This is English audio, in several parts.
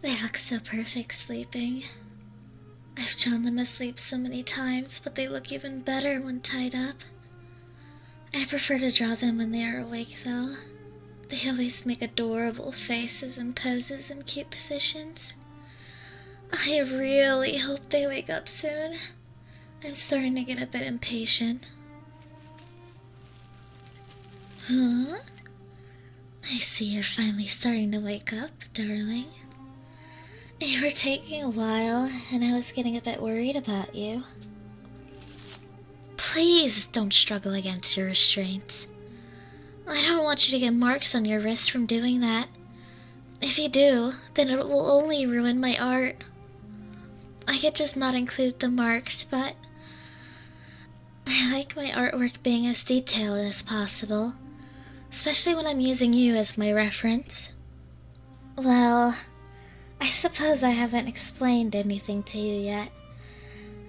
They look so perfect sleeping. I've drawn them asleep so many times, but they look even better when tied up. I prefer to draw them when they are awake, though. They always make adorable faces and poses in cute positions. I really hope they wake up soon. I'm starting to get a bit impatient. Huh? I see you're finally starting to wake up, darling. You were taking a while, and I was getting a bit worried about you. Please don't struggle against your restraints. I don't want you to get marks on your wrist from doing that. If you do, then it will only ruin my art. I could just not include the marks, but I like my artwork being as detailed as possible, especially when I'm using you as my reference. Well, I suppose I haven't explained anything to you yet,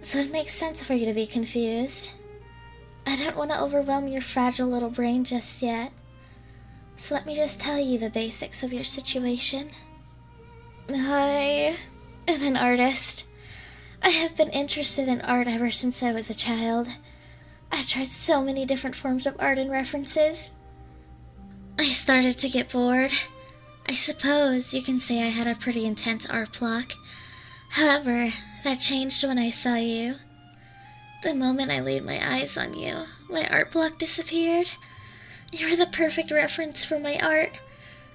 so it makes sense for you to be confused. I don't want to overwhelm your fragile little brain just yet, so let me just tell you the basics of your situation. I am an artist. I have been interested in art ever since I was a child. I've tried so many different forms of art and references. I started to get bored. I suppose you can say I had a pretty intense art block. However, that changed when I saw you. The moment I laid my eyes on you, my art block disappeared. You were the perfect reference for my art.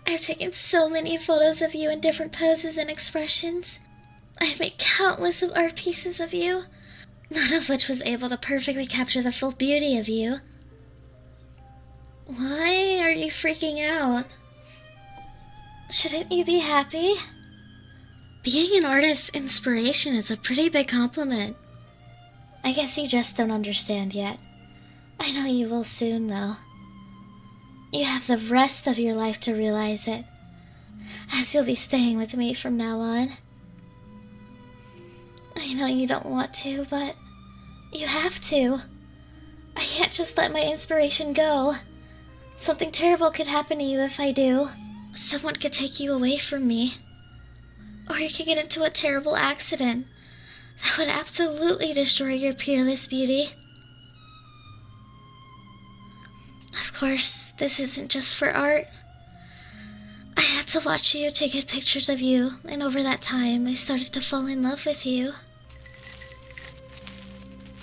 I've taken so many photos of you in different poses and expressions. I've made countless of art pieces of you, none of which was able to perfectly capture the full beauty of you. Why are you freaking out? Shouldn't you be happy? Being an artist's inspiration is a pretty big compliment. I guess you just don't understand yet. I know you will soon, though. You have the rest of your life to realize it, as you'll be staying with me from now on. I know you don't want to, but you have to. I can't just let my inspiration go. Something terrible could happen to you if I do. Someone could take you away from me. Or you could get into a terrible accident that would absolutely destroy your peerless beauty. Of course, this isn't just for art. I had to watch you to get pictures of you, and over that time, I started to fall in love with you.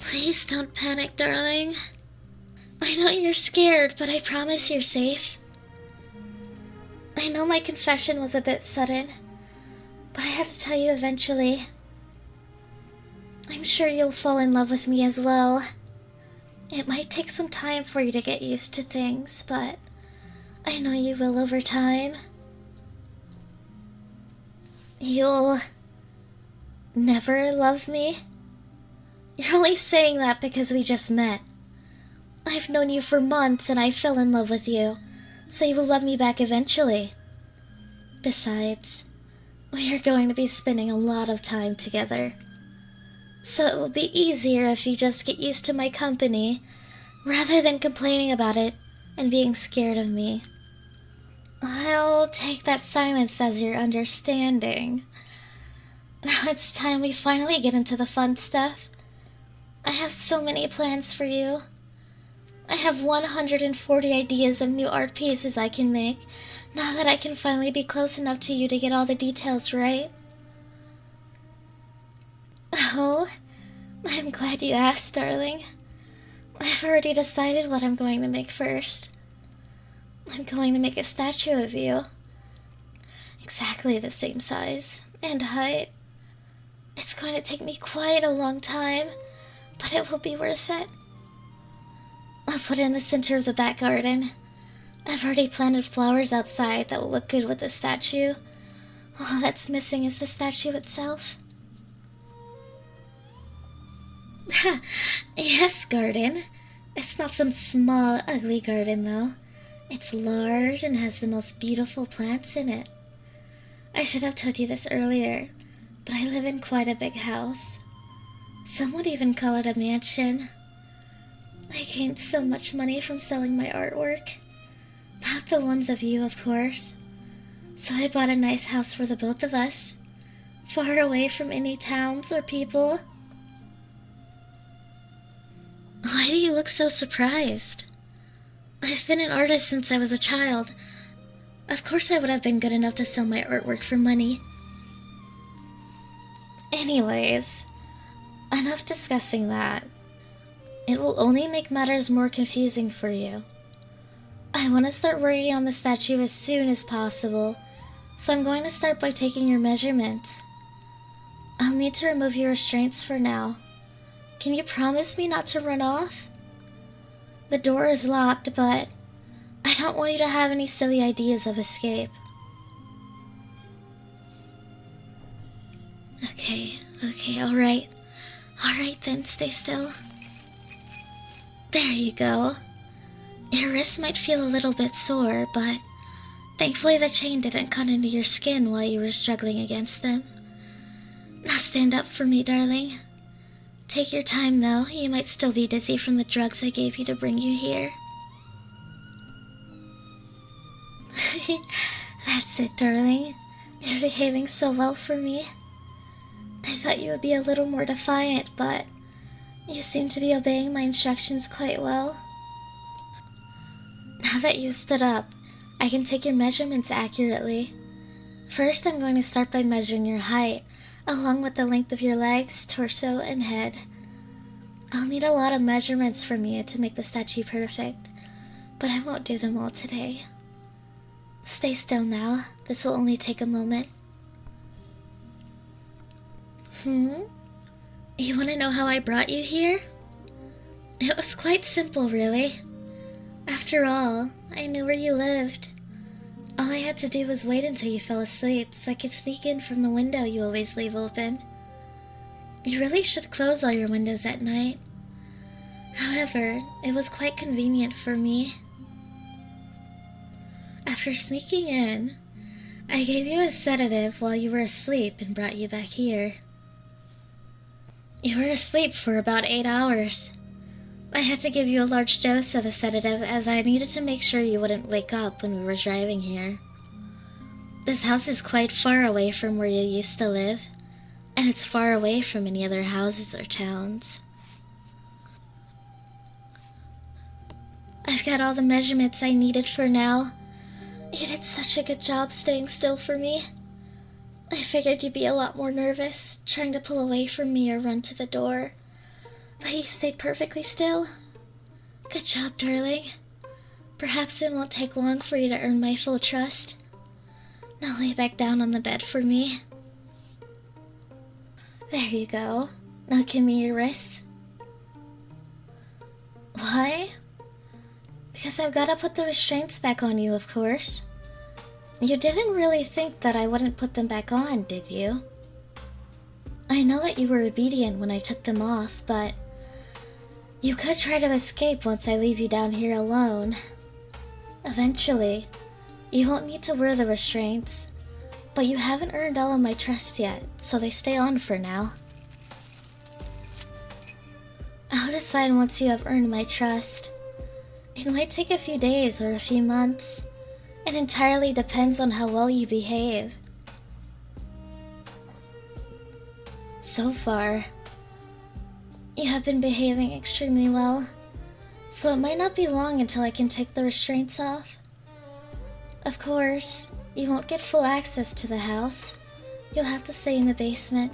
Please don't panic, darling. I know you're scared, but I promise you're safe. I know my confession was a bit sudden, but I had to tell you eventually. I'm sure you'll fall in love with me as well. It might take some time for you to get used to things, but I know you will over time. You'll never love me? You're only saying that because we just met. I've known you for months and I fell in love with you, so you will love me back eventually. Besides, we are going to be spending a lot of time together, so it will be easier if you just get used to my company, rather than complaining about it and being scared of me. I'll take that silence as your understanding. Now it's time we finally get into the fun stuff. I have so many plans for you. I have 140 ideas of new art pieces I can make, now that I can finally be close enough to you to get all the details right. Oh, I'm glad you asked, darling. I've already decided what I'm going to make first. I'm going to make a statue of you. Exactly the same size and height. It's going to take me quite a long time, but it will be worth it. I'll put it in the center of the back garden. I've already planted flowers outside that will look good with the statue. All that's missing is the statue itself. Yes, garden. It's not some small, ugly garden, though. It's large and has the most beautiful plants in it. I should have told you this earlier, but I live in quite a big house. Some would even call it a mansion. I gained so much money from selling my artwork. Not the ones of you, of course. So I bought a nice house for the both of us, Far away from any towns or people. Why do you look so surprised? I've been an artist since I was a child. Of course I would have been good enough to sell my artwork for money. Anyways, enough discussing that. It will only make matters more confusing for you. I want to start working on the statue as soon as possible, so I'm going to start by taking your measurements. I'll need to remove your restraints for now. Can you promise me not to run off? The door is locked, but I don't want you to have any silly ideas of escape. Okay, alright. Alright then, stay still. There you go. Your wrist might feel a little bit sore, but thankfully the chain didn't cut into your skin while you were struggling against them. Now stand up for me, darling. Take your time though, you might still be dizzy from the drugs I gave you to bring you here. That's it, darling. You're behaving so well for me. I thought you would be a little more defiant, but you seem to be obeying my instructions quite well. Now that you've stood up, I can take your measurements accurately. First, I'm going to start by measuring your height, along with the length of your legs, torso, and head. I'll need a lot of measurements from you to make the statue perfect, but I won't do them all today. Stay still now. This will only take a moment. You want to know how I brought you here? It was quite simple, really. After all, I knew where you lived. All I had to do was wait until you fell asleep so I could sneak in from the window you always leave open. You really should close all your windows at night. However, it was quite convenient for me. After sneaking in, I gave you a sedative while you were asleep and brought you back here. You were asleep for about 8 hours. I had to give you a large dose of the sedative as I needed to make sure you wouldn't wake up when we were driving here. This house is quite far away from where you used to live, and it's far away from any other houses or towns. I've got all the measurements I needed for now. You did such a good job staying still for me. I figured you'd be a lot more nervous, trying to pull away from me or run to the door. But you stayed perfectly still. Good job, darling. Perhaps it won't take long for you to earn my full trust. Now lay back down on the bed for me. There you go. Now give me your wrists. Why? Because I've gotta put the restraints back on you, of course. You didn't really think that I wouldn't put them back on, did you? I know that you were obedient when I took them off, but you could try to escape once I leave you down here alone. Eventually, you won't need to wear the restraints, but you haven't earned all of my trust yet, so they stay on for now. I'll decide once you have earned my trust. It might take a few days or a few months. It entirely depends on how well you behave. So far, you have been behaving extremely well, so it might not be long until I can take the restraints off. Of course, you won't get full access to the house. You'll have to stay in the basement.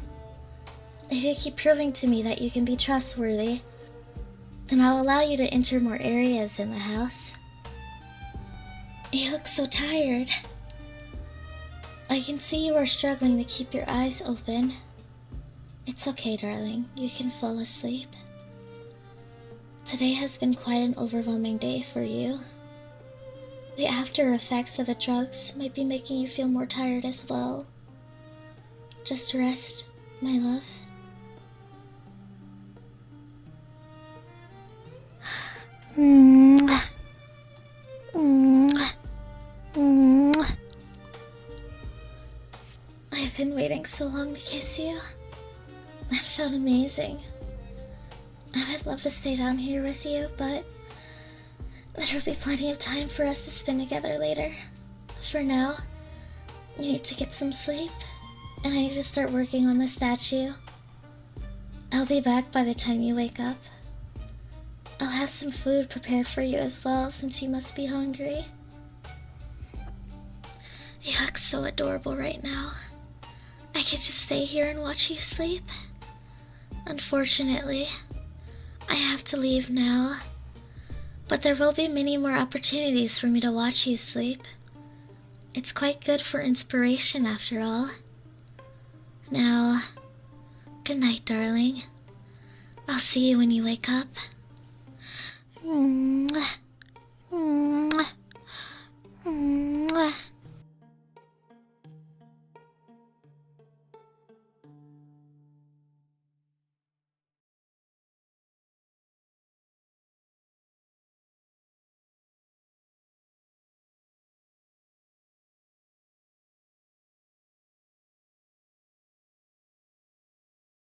If you keep proving to me that you can be trustworthy, then I'll allow you to enter more areas in the house. You look so tired. I can see you are struggling to keep your eyes open. It's okay, darling. You can fall asleep. Today has been quite an overwhelming day for you. The after effects of the drugs might be making you feel more tired as well. Just rest, my love. I've been waiting so long to kiss you. That felt amazing. I would love to stay down here with you, but there will be plenty of time for us to spend together later. For now, you need to get some sleep and I need to start working on the statue. I'll be back by the time you wake up. I'll have some food prepared for you as well, since you must be hungry. You look so adorable right now. I could just stay here and watch you sleep. Unfortunately, I have to leave now. But there will be many more opportunities for me to watch you sleep. It's quite good for inspiration after all. Now, good night, darling. I'll see you when you wake up. Mwah. Mwah. Mwah.